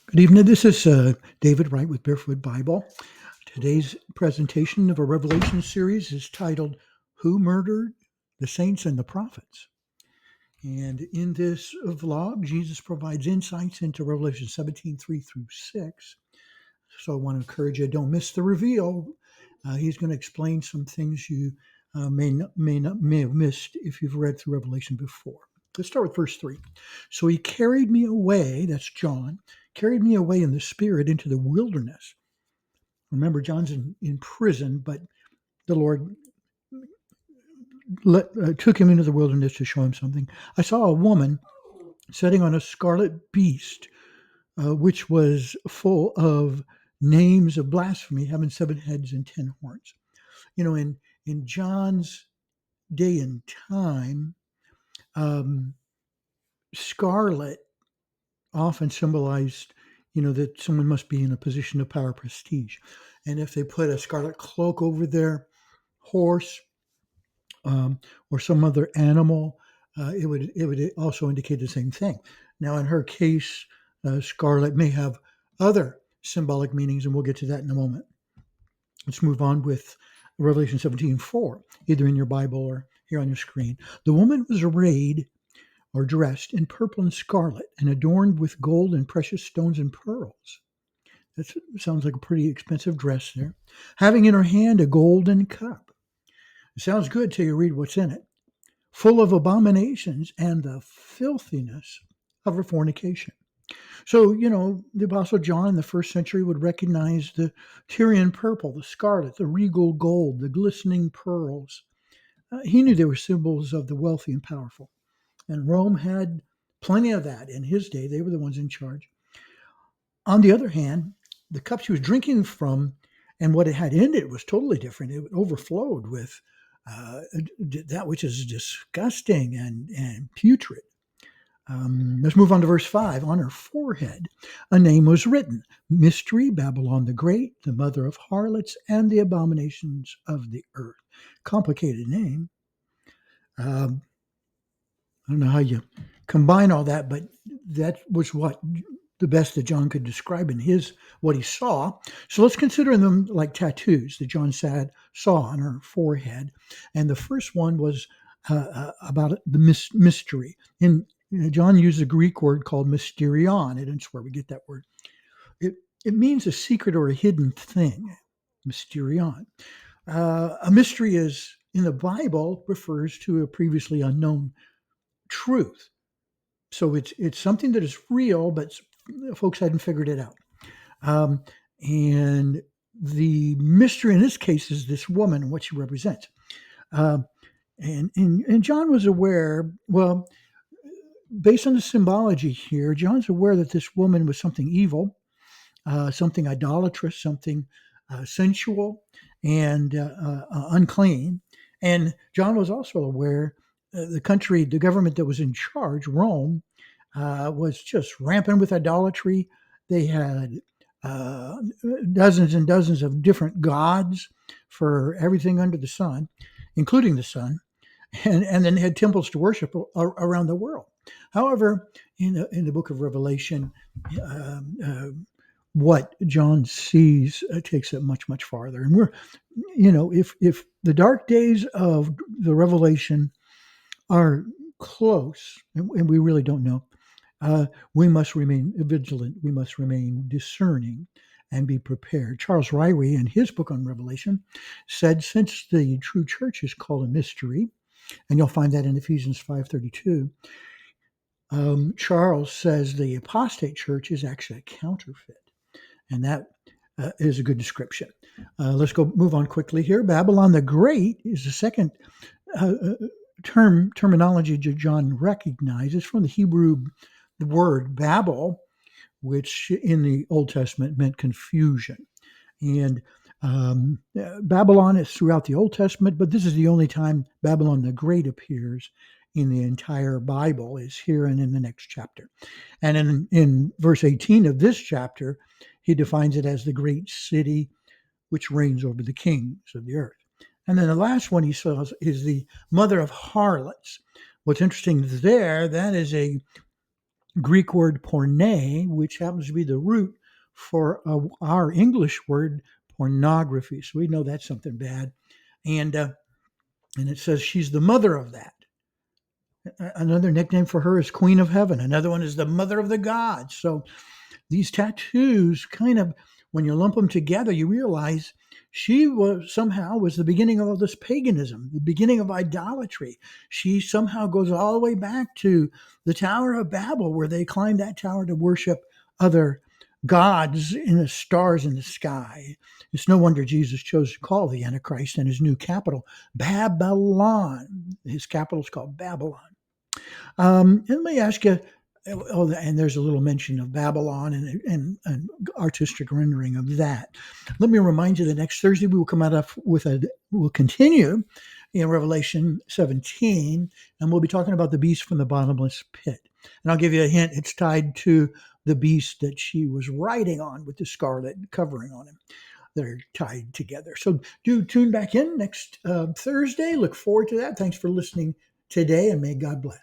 Good evening. This is David Wright with Barefoot Bible. Today's presentation of a Revelation series is titled Who Murdered the Saints and the Prophets? And in this vlog, Jesus provides insights into Revelation 17:3 through 6. So I want to encourage you, don't miss the reveal. He's going to explain some things you may have missed if you've read through Revelation before. Let's start with verse 3. So he carried me away, that's John, carried me away in the spirit into the wilderness. Remember, John's in prison, but the Lord took him into the wilderness to show him something. I saw a woman sitting on a scarlet beast, which was full of names of blasphemy, having 7 heads and 10 horns. You know, in John's day and time, scarlet often symbolized, that someone must be in a position of power, prestige. And if they put a scarlet cloak over their horse or some other animal, it would also indicate the same thing. Now, in her case, scarlet may have other symbolic meanings, and we'll get to that in a moment. Let's move on with Revelation 17:4, either in your Bible or here on your screen. The woman was arrayed or dressed in purple and scarlet and adorned with gold and precious stones and pearls. That sounds like a pretty expensive dress there. Having in her hand a golden cup. It sounds good till you read what's in it. Full of abominations and the filthiness of her fornication. So, the Apostle John in the first century would recognize the Tyrian purple, the scarlet, the regal gold, the glistening pearls. He knew they were symbols of the wealthy and powerful. And Rome had plenty of that in his day. They were the ones in charge. On the other hand, the cup she was drinking from and what it had in it was totally different. It overflowed with that which is disgusting and putrid. Let's move on to verse 5. On her forehead, a name was written: Mystery, Babylon the Great, the mother of harlots and the abominations of the earth. Complicated name. I don't know how you combine all that, but that was what the best that John could describe in what he saw. So let's consider them like tattoos that John saw on her forehead. And the first one was about the mystery. And John used a Greek word called mysterion, and it's where we get that word. It means a secret or a hidden thing, mysterion. A mystery is, in the Bible, refers to a previously unknown truth. So it's something that is real, but folks hadn't figured it out. And the mystery in this case is this woman and what she represents. And John was aware, well, based on the symbology here, John's aware that this woman was something evil, something idolatrous, something sensual and unclean. And John was also aware the government that was in charge, Rome, was just rampant with idolatry. They had dozens and dozens of different gods for everything under the sun, including the sun, and then they had temples to worship around the world. However, in the book of Revelation, what John sees takes it much, much farther. And we're, if the dark days of the Revelation are close, and we really don't know, we must remain vigilant. We must remain discerning and be prepared. Charles Ryrie, in his book on Revelation, said, since the true church is called a mystery, and you'll find that in Ephesians 5:32, Charles says the apostate church is actually a counterfeit. And that is a good description. Let's move on quickly here. Babylon the Great is the second terminology that John recognizes from the Hebrew word Babel, which in the Old Testament meant confusion. And Babylon is throughout the Old Testament, but this is the only time Babylon the Great appears in the entire Bible, is here and in the next chapter. And in verse 18 of this chapter, he defines it as the great city which reigns over the kings of the earth. And then the last one he says is the mother of harlots. What's interesting there, that is a Greek word porne, which happens to be the root for our English word pornography. So we know that's something bad. And it says she's the mother of that. Another nickname for her is Queen of Heaven. Another one is the Mother of the Gods. So these tattoos kind of, when you lump them together, you realize she was the beginning of all this paganism, the beginning of idolatry. She somehow goes all the way back to the Tower of Babel, where they climbed that tower to worship other gods in the stars in the sky. It's no wonder Jesus chose to call the Antichrist and his new capital Babylon. His capital is called Babylon. And let me ask you, oh, and there's a little mention of Babylon and artistic rendering of that. Let me remind you that next Thursday we will come out we'll continue in Revelation 17, and we'll be talking about the beast from the bottomless pit. And I'll give you a hint, it's tied to the beast that she was riding on with the scarlet covering on him. They're tied together. So do tune back in next Thursday. Look forward to that. Thanks for listening today, and may God bless.